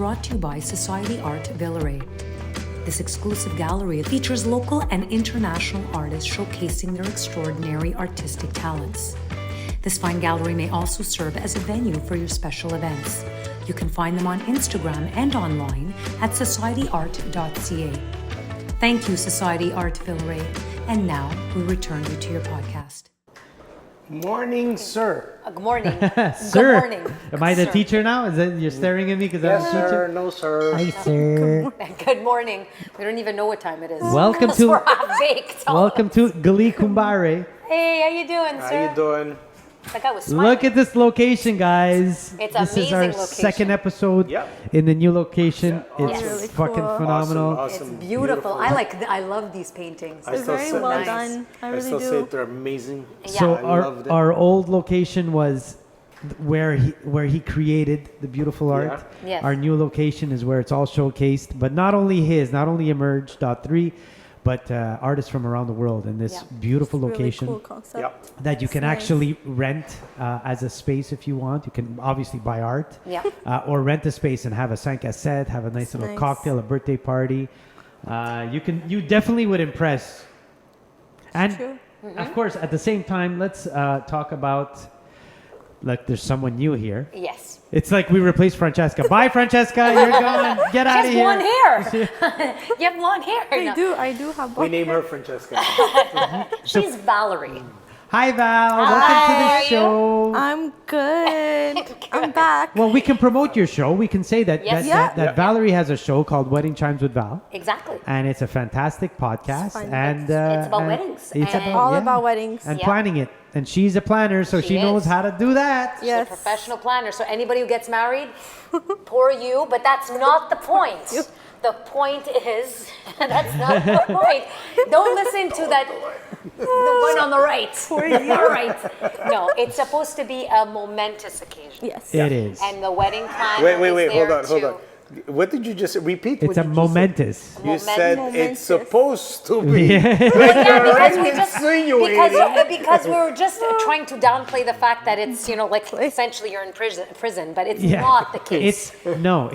brought to you by Society Art Valerie. This exclusive gallery features local and international artists showcasing their extraordinary artistic talents. This fine gallery may also serve as a venue for your special events. You can find them on Instagram and online at societyart.ca. Thank you, Society Art Valerie. And now we return you to your podcast. Morning, sir. Good morning. Sir. Good morning. Am I the Sir. teacher now? Is that you're staring at me because I'm Yes, the teacher? sir. No, sir. Hi, sir. Good morning. We don't even know what time it is. Welcome Because to- we're half-baked. Welcome to Gli Cumbare. Hey, how you doing, sir? How you doing? That guy was smiling. Look at this location, guys. It's this is our amazing location. second episode Yep. in the new location. It's Yes. Really fucking cool. phenomenal. Awesome. It's beautiful. I love these paintings. I They're still very say- well Nice. done. I I really still say do. they're amazing. So Yeah. I loved it. our old location was where he created the beautiful art. Yeah. Yes. Our new location is where it's all showcased, but not only Emerge.3, but artists from around the world in this Yeah. beautiful Really location. cool concept. Yep. That you It's can nice. actually rent as a space if you want. You can obviously buy art, Yeah. or rent a space and have a 5 à 7, have a nice little nice. cocktail, a birthday party. You definitely would impress. And True. of course, at the same time, let's talk about, like, there's someone new here. Yes. It's like we replaced Francesca. Bye, Francesca. You're gone. Get out of She has here. blonde hair. You have blonde hair. No. I do have We both. name her Francesca. She's Valerie. Hi, Val. How Welcome to are the you? show. I'm good. I'm back. Well, we can promote your show. We can say that Yes. that Valerie has a show called Wedding Chimes with Val, Exactly. and it's a fantastic podcast. It's fun. And It's about and weddings It's and- All yeah, about weddings. and Yeah. planning it. And she's a planner, so she She knows is. how to do that. She's Yes. a professional planner. So anybody who gets married, poor you. But that's not the point. The point is, that's not the point. Don't listen to that. The one on the right. All right. No, it's supposed to be a momentous occasion. Yes. It is. And the wedding planner Wait. is there Hold on. to- What did you just repeat? It's what a did you say? momentous. You said Momentous. it's supposed to be. Well, yeah, because we just insinuating. because we were just trying to downplay the fact that it's like essentially you're in prison, but it's Yeah. not the case.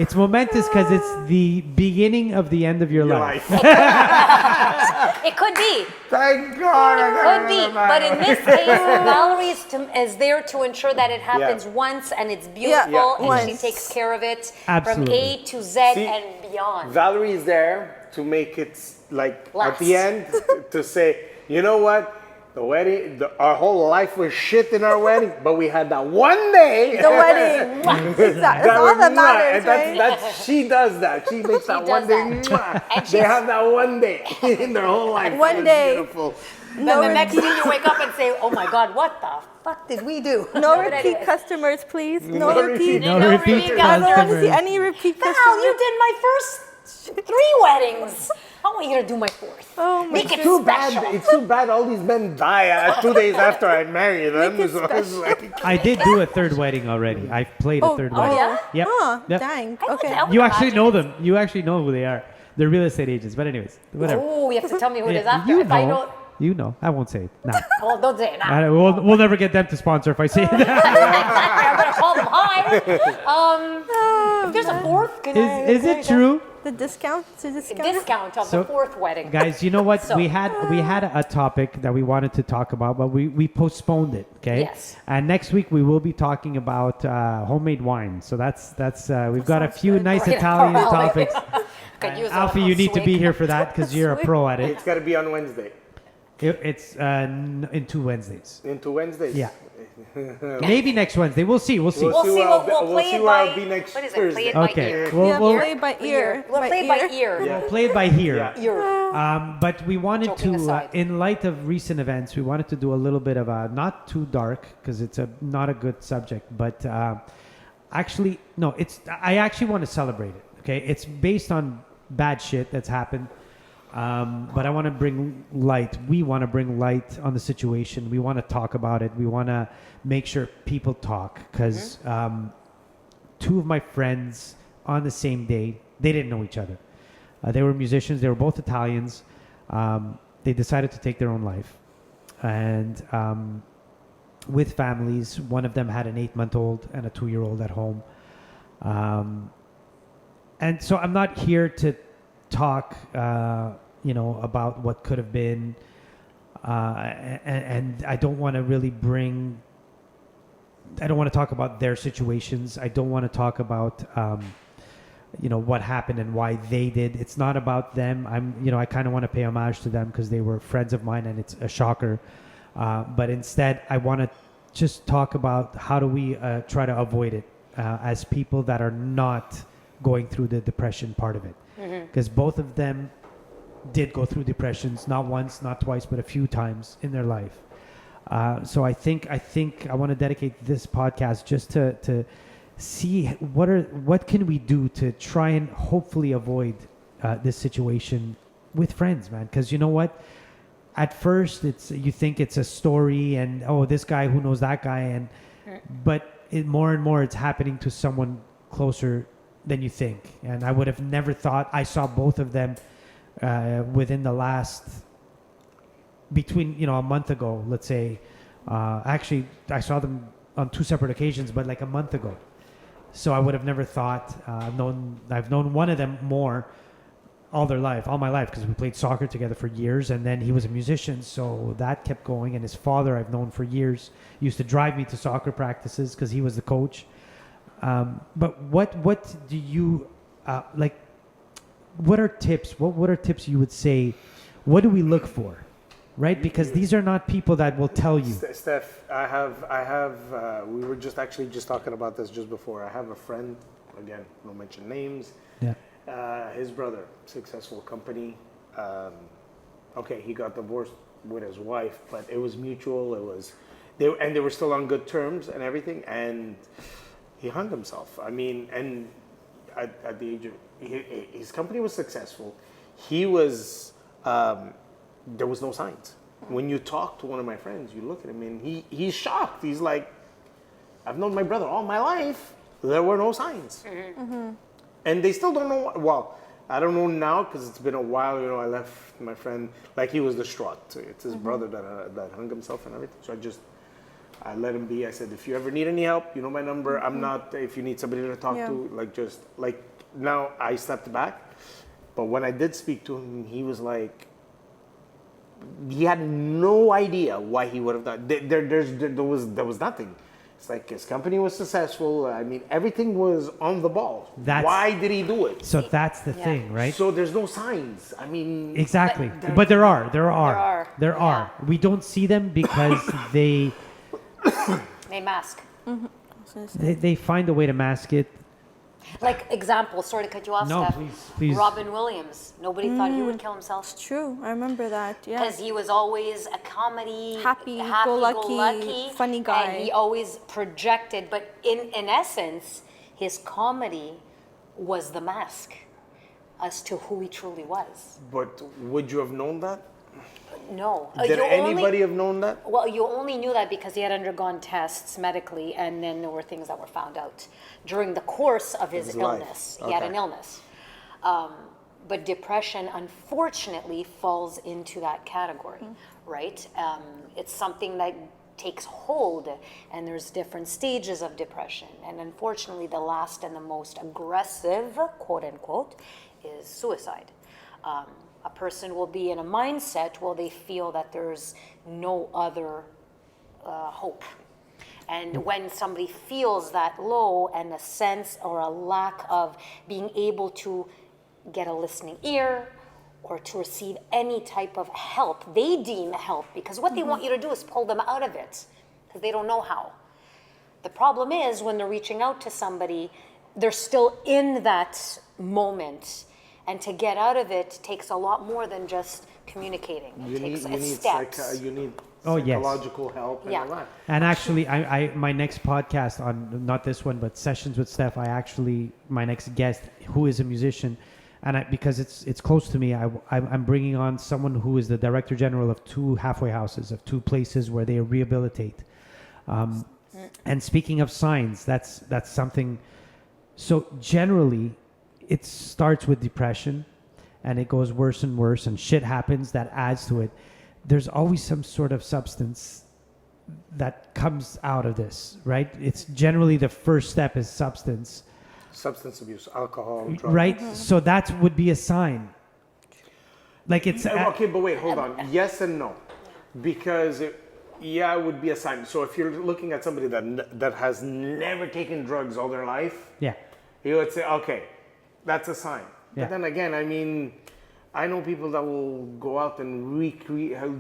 It's momentous because it's the beginning of the end of your Your life. life. It could be, Thank God. I got could be, another but in man. this case, Valerie is there to ensure that it happens Yeah. once and it's beautiful, Yeah, and she once. takes care of it Absolutely. from A to Z See, and beyond. Valerie is there to make it like at Last. the end to say, you know what? The wedding, our whole life was shit in our wedding, but we had that one day. The wedding. Exactly. That's all was that mwah. matters, And right? that's she does that. She makes that does one day. that. mwah. And They she's- have that one day in their whole life. One It's day. Beautiful. Then No the next repeat, day you wake up and say, "Oh my God, what the fuck did we do?" no But repeat anyways. customers, please. No No repeat. No No repeat repeat I don't want to see customers. any repeat Val, you customers. did my first 3 weddings. I want you to do my 4th. Oh my Make it Too bad. special. It's too bad all these men die 2 days after I marry them. Make it So it's like, I did do a third wedding already. I've played a third wedding. yeah? Yep. Huh, Yep. dang. I would- Okay. I would You actually imagine know it's- them. You actually know who they are. They're real estate agents. But anyways, whatever. Oh, you have to tell me who it is Yeah, after. you If I know. don't, You know. I won't say it. No. well, don't say it now. We'll never get them to sponsor if I say it. I'm gonna call them hi. If there's a 4th, can I? Is it true? The discount? It's a discount? Discount of So- the 4th wedding. Guys, you know what? So- we had a topic that we wanted to talk about, but we postponed it. Okay. Yes. And next week we will be talking about homemade wine. So that's we've got a sounds few good. nice Right. Italian Well, topics. Could use Alfie, a you need to be swig. here for that because you're a pro at it. it's got to be on Wednesday. It's in 2 Wednesdays. Into Wednesdays. Yeah. Maybe next Wednesday. We'll see. We'll see. We'll see. where I'll We'll, be- we'll we'll play see it where by. I'll be next What is it? Thursday. Play it by Okay. ear. We'll, Yeah, we'll, play by ear. We'll play it by ear. we'll play it by here. Yeah. Ear. But we wanted Joking to, aside. in light of recent events, we wanted to do a little bit of a not too dark because it's not a good subject. But actually, no, I actually want to celebrate it. Okay, it's based on bad shit that's happened. But I want to bring light. We want to bring light on the situation. We want to talk about it. We want to make sure people talk because 2 of my friends on the same day, they didn't know each other. They were musicians. They were both Italians. They decided to take their own life. And with families, one of them had an 8-month-old and a 2-year-old at home. and so I'm not here to talk, about what could have been, and I don't want to really I don't want to talk about their situations. I don't want to talk about, what happened and why they did. It's not about them. I kind of want to pay homage to them because they were friends of mine, and it's a shocker. But instead, I want to just talk about how do we try to avoid it as people that are not going through the depression part of it. Because both of them did go through depressions, not once, not twice, but a few times in their life. So I think I want to dedicate this podcast just to see what can we do to try and hopefully avoid this situation with friends, man. Because you know what? At first, you think it's a story, and this guy who knows that guy, but more and more it's happening to someone closer than you think. And I would have never thought. I saw both of them within the last between a month ago, let's say. Actually, I saw them on 2 separate occasions, but like a month ago. So I would have never thought. I've known one of them more all my life, because we played soccer together for years, and then he was a musician, so that kept going. And his father I've known for years. He used to drive me to soccer practices because he was the coach. But what do you like? What are tips? What are tips you would say? What do we look for, right? Because these are not people that will tell you. Steph, I have. We were just talking about this just before. I have a friend. Again, no mention names. Yeah. His brother, successful company. Okay, he got divorced with his wife, but it was mutual. They were still on good terms and everything. And he hung himself. I mean, and at the age of his company was successful. He was. There was no signs. When you talk to one of my friends, you look at him and he's shocked. He's like, I've known my brother all my life. There were no signs. Mm-hmm. And they still don't know. Well, I don't know now because it's been a while. I left my friend, like he was distraught. It's his brother that hung himself and everything. So I let him be. I said, if you ever need any help, my number. I'm not, if you need somebody to talk to, now I stepped back. But when I did speak to him, he was like, he had no idea why he would have done. There was nothing. It's like his company was successful. I mean, everything was on the ball. Why did he do it? So that's the thing, right? So there's no signs. I mean, exactly. But there are. Yeah. We don't see them because they mask. they find a way to mask it. Like example, sorry to cut you off, No, Steph. please. Robin Williams. Nobody thought he would kill himself. It's true. I remember that. Yeah. Because he was always a comedy, happy-go-lucky, funny guy. And he always projected, but in essence, his comedy was the mask as to who he truly was. but would you have known that? No. Did anybody have known that? Well, you only knew that because he had undergone tests medically, and then there were things that were found out during the course of his illness. Life. He had an Okay. illness. But depression, unfortunately, falls into that category, right? It's something that takes hold, and there's different stages of depression. And unfortunately, the last and the most aggressive, quote unquote, is suicide. A person will be in a mindset where they feel that there's no other hope. And when somebody feels that low and a sense or a lack of being able to get a listening ear or to receive any type of help, they deem help, because what they want you to do is pull them out of it because they don't know how. The problem is when they're reaching out to somebody, they're still in that moment. And to get out of it takes a lot more than just communicating. It takes steps. You need Oh, yes. psychological help and all that. And actually, I my next podcast on, not this one, but Sessions with Steph, my next guest, who is a musician, and because it's close to me, I'm bringing on someone who is the director general of 2 halfway houses, of 2 places where they rehabilitate. And speaking of signs, that's something. So generally, it starts with depression, and it goes worse and worse, and shit happens that adds to it. There's always some sort of substance that comes out of this, right? It's generally the first step is substance. Substance abuse, alcohol, drugs. right? So that would be a sign. Like it's Okay, but wait, hold on. Yes and no, because it would be a sign. So if you're looking at somebody that has never taken drugs all their life, yeah. you would say, okay, that's a sign. Yeah. But then again, I mean, I know people that will go out and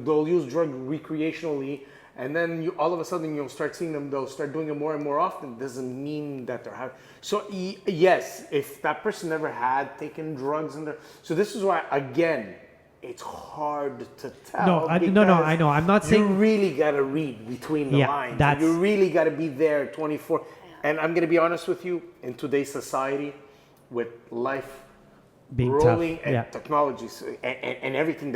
they'll use drugs recreationally, and then all of a sudden you'll start seeing them, they'll start doing it more and more often. Doesn't mean that they're having. So yes, if that person never had taken drugs, so this is why, again, it's hard to tell. No, I know. I'm not saying you really gotta read between the lines. You really gotta be there 24. And I'm gonna be honest with you, in today's society, with life being rolling tough. and technologies and everything,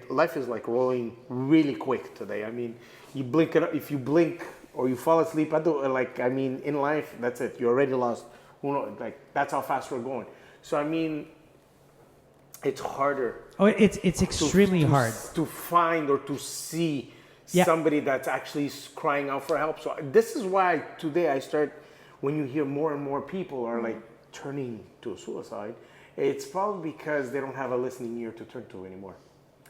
life is like rolling really quick today. I mean, you blink it up, if you blink or you fall asleep, in life, that's it. You're already lost. Who knows? Like, that's how fast we're going. So I mean, it's harder. Oh, it's extremely hard to find or to see somebody that's actually crying out for help. So this is why today when you hear more and more people are like turning to suicide, it's probably because they don't have a listening ear to turn to anymore.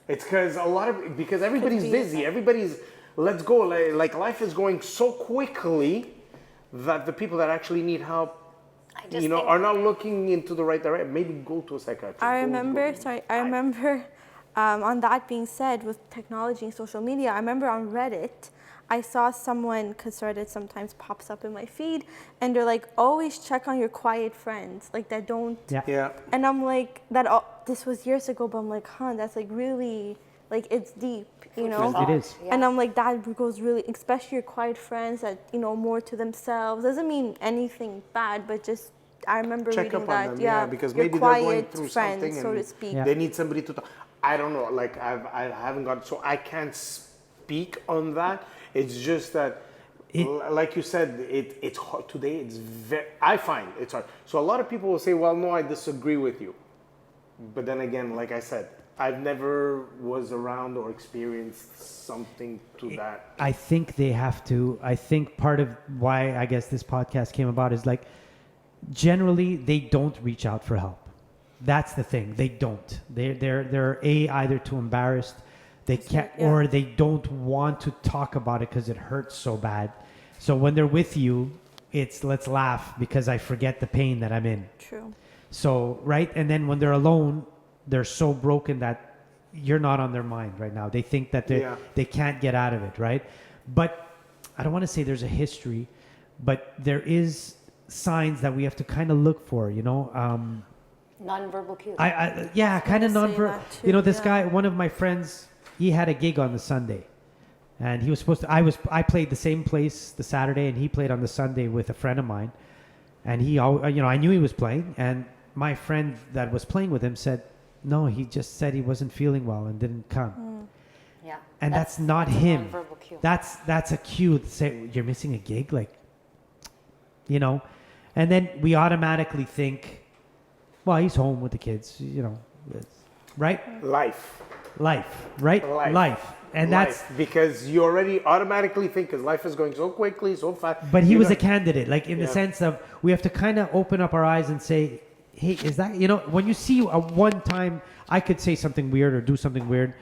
It's because everybody's busy. Everybody's, let's go. Like life is going so quickly that the people that actually need help, are not looking into the right direction. Maybe go to a psychiatrist. I remember, on that being said, with technology and social media, I remember on Reddit, I saw someone, because Reddit sometimes pops up in my feed, and they're like, always check on your quiet friends, like that don't. Yeah. And I'm like, this was years ago, but I'm like, that's like really, like it's deep, you know? It is. Yeah. And I'm like, that goes really, especially your quiet friends that, more to themselves. Doesn't mean anything bad, but just, I remember Check reading up on that. them, because your maybe they're going quiet through friends, something so and to speak. Yeah. they need somebody to talk. I don't know, like I haven't got, so I can't speak on that. It's just that, like you said, it's hard today. I find it's hard. So a lot of people will say, well, no, I disagree with you. But then again, like I said, I've never was around or experienced something to that. I think they have to. I think part of why I guess this podcast came about is like, generally they don't reach out for help. That's the thing. They don't. They're either too embarrassed, they can't, or they don't want to talk about it because it hurts so bad. So when they're with you, it's let's laugh because I forget the pain that I'm in. True. So right, and then when they're alone, they're so broken that you're not on their mind right now. They think that they can't get out of it, right? But I don't want to say there's a history, but there is signs that we have to kind of look for, Non-verbal cues. kind of non-verbal. This guy, one of my friends, he had a gig on the Sunday, and he was supposed to. I played the same place the Saturday, and he played on the Sunday with a friend of mine, and I knew he was playing, and my friend that was playing with him said, no, he just said he wasn't feeling well and didn't come. Yeah. And that's not him. Non-verbal cue. That's a cue to say you're missing a gig, and then we automatically think, well, he's home with the kids, right? Life. Right? Life. And that's because you already automatically think, because life is going so quickly, so fast. But he was a candidate, like in the sense of we have to kind of open up our eyes and say, hey, is that, when you see a one time I could say something weird or do something weird,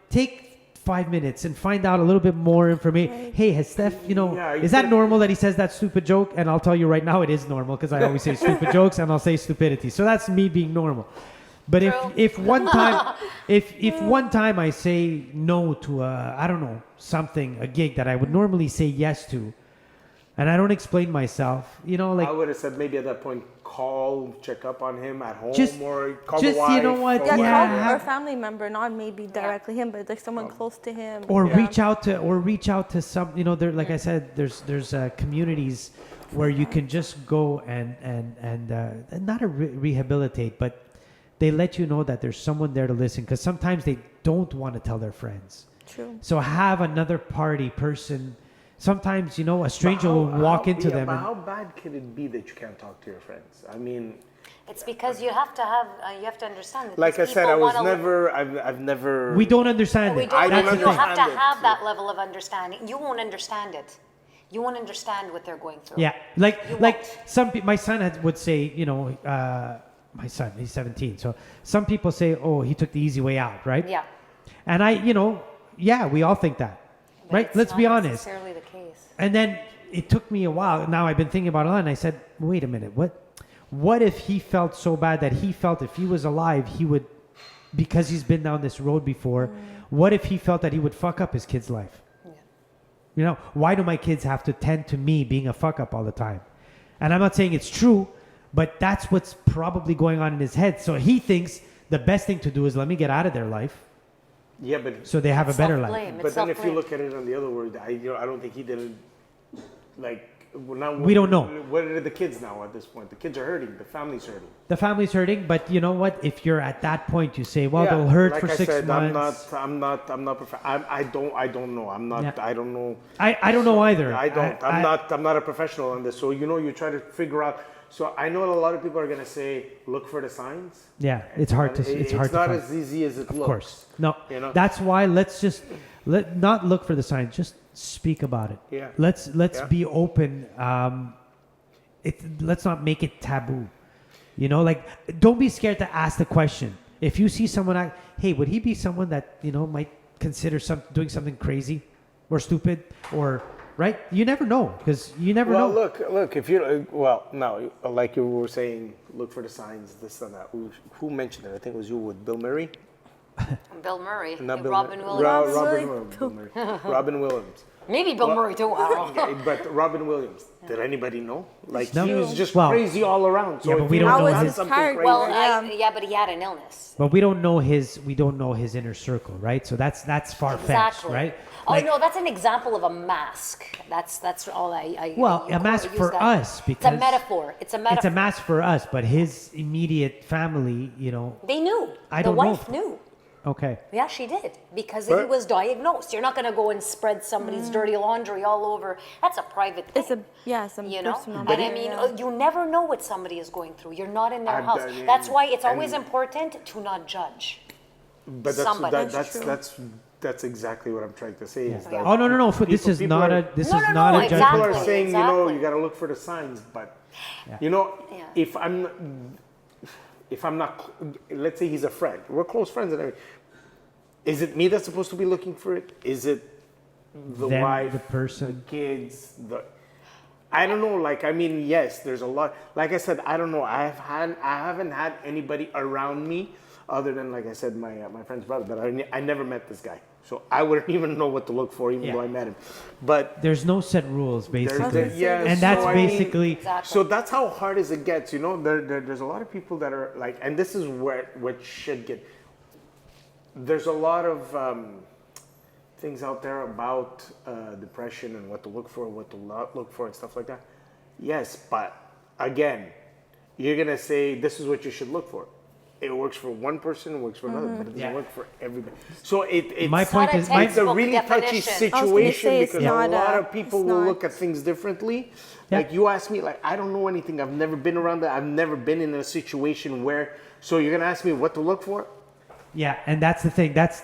take 5 minutes and find out a little bit more information. Right. Hey, has Steph, is that normal that he says that stupid joke? And I'll tell you right now, it is normal because I always say stupid jokes and I'll say stupidity. So that's me being normal. But if one time, if one time I say no to a gig that I would normally say yes to, and I don't explain myself, I would have said maybe at that point, check up on him at home, or call the wife. You know what? Call a family member, not maybe directly him, but like someone close to him. Or reach out to some, there, like I said, there's communities where you can just go and not rehabilitate, but they let you know that there's someone there to listen, because sometimes they don't want to tell their friends. True. So have another person. Sometimes, a stranger will walk into them. But how bad can it be that you can't talk to your friends? I mean, it's because you have to understand that. Like I said, I've never. We don't understand it. You have to have that level of understanding. You won't understand it. You won't understand what they're going through. Yeah, You like won't. my son would say, you know, my son, he's 17. So some people say, oh, he took the easy way out, right? Yeah. And yeah, we all think that, But right? it's Let's not be honest. necessarily the case. And then it took me a while. Now I've been thinking about it a lot, and I said, wait a minute, what if he felt so bad that he felt if he was alive, he would, because he's been down this road before, what if he felt that he would fuck up his kid's life? You know, why do my kids have to tend to me being a fuck up all the time? And I'm not saying it's true, but that's what's probably going on in his head. So he thinks the best thing to do is let me get out of their life Yeah, but so they have a better life. Self-blame. but It's then if you self-blame. look at it on the other word, I don't think he didn't like. Well, now We don't know. What are the kids now at this point? The kids are hurting. The family's hurting. The family's hurting, but you know what? If you're at that point, you say, well, Yeah, they'll hurt like for I 6 said, months. I'm not. I don't know. I'm not. Yeah. I don't know. I don't know either. I don't. I'm not a professional on this. So you try to figure out. So I know a lot of people are gonna say, look for the signs. Yeah, it's hard to. It's hard to not find. as easy as it looks. Of course. No. You know? That's why let's just not look for the signs. Just speak about it. Yeah. Let's Yeah. be open. Let's not make it taboo. You know, like don't be scared to ask the question. If you see someone act, hey, would he be someone that might consider doing something crazy or stupid or right? You never know because you never Well, know. look. If you no, like you were saying, look for the signs. This and that. Who mentioned it? I think it was you with Bill Murray. Bill Murray. Not and Bill Robin Murray. Williams. Robin Williams. Robin Williams. Maybe Bill Murray too. I don't know. Okay, but Robin Williams. Did anybody know? Like No. he was just Well, crazy all around. So yeah, but if we you don't know have his something character. crazy- Well, Yeah. but he had an illness. But we don't know his inner circle, right? So that's far fetched, Exactly. right? Oh Like- no, that's an example of a mask. That's all I. Well, you a mask use for that. us It's because a metaphor. It's a metaphor. it's a mask for us, but his immediate family, They knew. I the don't know. wife knew. Okay. Yeah, she did because he But- was diagnosed. You're not going to go and spread somebody's dirty laundry all over. That's a private thing. Some you know, personal and I matter, mean, yeah. you never know what somebody is going through. You're not in their I've house. done it, That's why it's always and- important to not judge. But somebody. that's exactly what I'm trying to say. Is that Oh no! This is people not are- a this No, is no, not no, a People judgment. are Exactly, saying, exactly. you got to look for the signs, but Yeah. Yeah. if I'm not, let's say he's a friend, we're close friends and everything. Is it me that's supposed to be looking for it? Is it the Them, wife, the person. the kids, I don't know. Like, I mean, yes, there's a lot. Like I said, I don't know. I haven't had anybody around me other than, like I said, my friend's brother. But I never met this guy, so I wouldn't even know what to look for, even Yeah. though I met him. But There's no set rules, basically. yeah, And that's so I mean, basically Exactly. so that's how hard as it gets, there's a lot of people that are like, and this is where what should get. There's a lot of things out there about depression and what to look for, what to not look for, and stuff like that. Yes, but again, you're gonna say this is what you should look for. It works for one person, it works for another, but it doesn't Yeah. work for everybody. So it's My point is- it's a textbook really touchy definition. I was gonna situation say, it's because not a lot a- of people it's will not- look at things differently. Yeah. Like you ask me, like I don't know anything. I've never been around that. I've never been in a situation where. So you're gonna ask me what to look for? yeah, and that's the thing. That's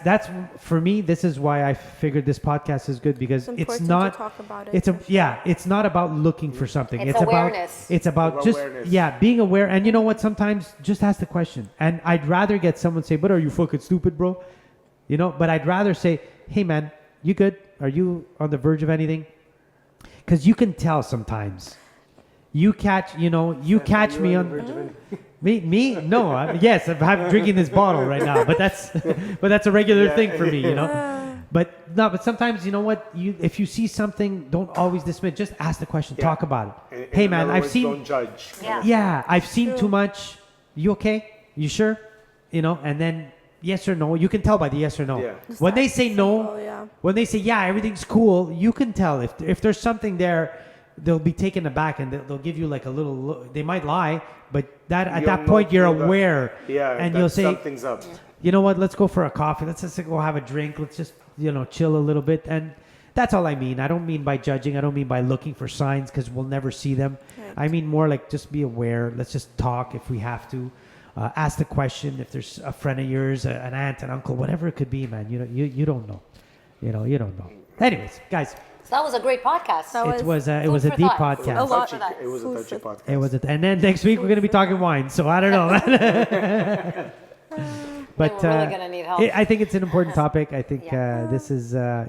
for me. This is why I figured this podcast is good because It's it's important to not. talk about it, It's a for sure. It's not about looking for something. It's awareness. It's about About just awareness. being aware. And you know what? Sometimes just ask the question. And I'd rather get someone say, "But are you fucking stupid, bro?" But I'd rather say, "Hey, man, you good? Are you on the verge of anything?" Because you can tell sometimes. You catch me on. Me? No. Yes, I'm drinking this bottle right now, but that's a regular thing for me, But no, but sometimes you know what? If you see something, don't always dismiss. Just ask the question. Yeah. Talk about it. In Hey, man, other I've words, seen. Don't judge. Yeah. Yeah, I've seen too much. You okay? You sure? And then yes or no. You can tell by the yes or no. Yeah. When they say no, simple, yeah. when they say yeah, everything's cool, you can tell if there's something there. They'll be taken aback and they'll give you like a little look. They might lie, but at You'll that point know you're that- aware. Yeah, and that you'll say, something's up. you know what? Let's go for a coffee. Let's just go have a drink. Let's just chill a little bit. And that's all I mean. I don't mean by judging. I don't mean by looking for signs because we'll never see them. Right. I mean more like just be aware. Let's just talk if we have to. Ask the question if there's a friend of yours, an aunt, an uncle, whatever it could be, man. You don't know. You don't know. Anyways, guys, So that was a great podcast. That It was a Food for deep thought. podcast. A lot. It was a Food touchy for- podcast. It was, and then next week we're gonna be talking wine. So I don't know. But We're really gonna need help. I think it's an important topic. I think this is, Yeah,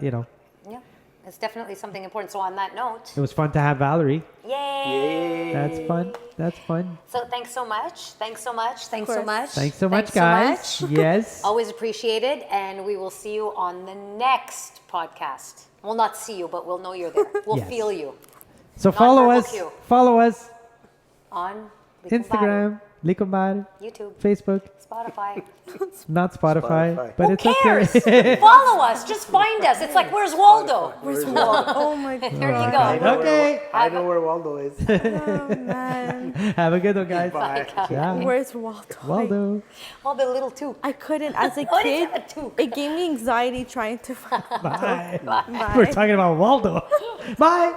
it's definitely something important. So on that note, it was fun to have Valerie. yay! That's fun. That's fun. So thanks so much. Thanks so much. Thanks so course. much. Thanks so much, Thanks so guys. much. Yes. Always appreciated, and we will see you on the next podcast. We'll not see you, but we'll know you're there. We'll Yes. feel you So follow Non-verbal us. cue. Follow us. on Gli Cumbare, Instagram, Gli Cumbare, YouTube, Facebook, Spotify. not Spotify, Spotify. but Who it's cares? okay. Follow us. Just find us. It's like, where's Waldo? Where's Waldo? Oh my God. There you I go. know Okay. I know where Waldo is. Oh man. Have a good one, guys. Bye. Yeah. Where's Waldo? Waldo. Oh, the little two. I couldn't. As a What is kid, that too? it gave me anxiety trying to find. Bye. Bye. We're talking about Waldo. Bye.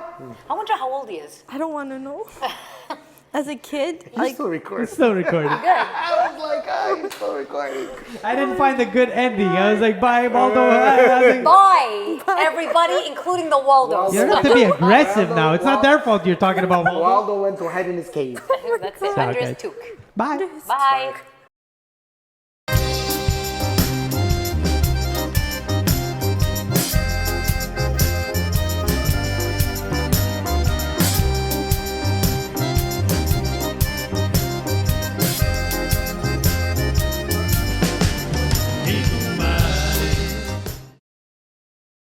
I wonder how old he is. I don't want to know. As a kid, He's like still recording. Still recording. I was like, he's still recording. I didn't find the good ending. I was like, bye, Waldo. I was like, Bye, everybody, including the Waldos. you don't have to be aggressive now. It's not their fault you're talking about Waldo. Waldo went to hide in his cave. That's it. Sorry, Under his guys. toque. Bye. Bye.